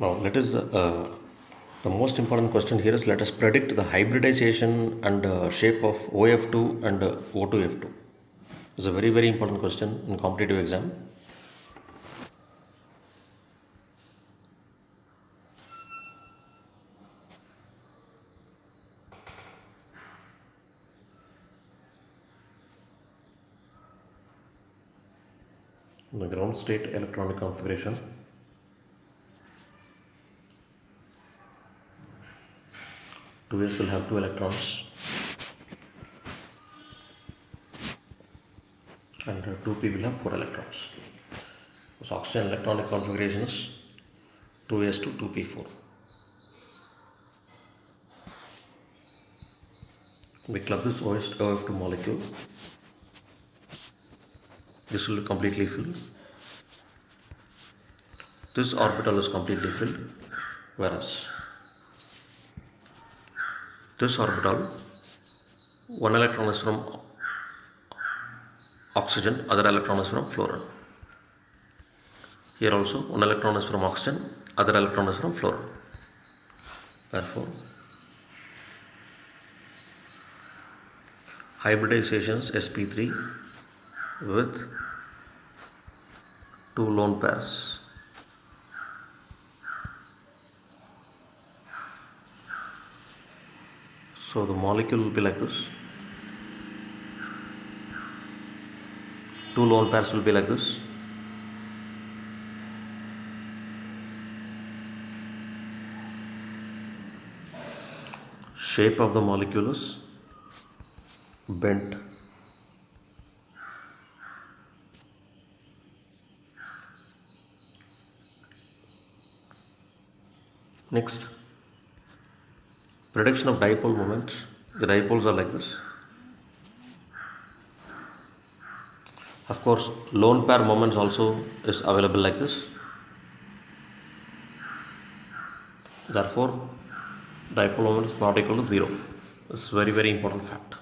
Now, the most important question here is let us predict the hybridization and shape of OF2 and O2F2. It's a very important question in competitive exam. The ground state electronic configuration. Two S will have 2 electrons and 2p will have 4 electrons. So oxygen electronic configuration is 2s to 2p4. We club this OF2 molecule. This will be completely filled. This orbital is completely filled, whereas this orbital, one electron is from oxygen, other electron is from fluorine. Here also, one electron is from oxygen, other electron is from fluorine. Therefore, hybridization is sp3 with 2 lone pairs. So the molecule will be like this. 2 lone pairs will be like this. Shape of the molecule is bent. Next, prediction of dipole moments. The dipoles are like this. Of course, lone pair moments also is available like this. Therefore, dipole moment is not equal to 0. This is very important fact.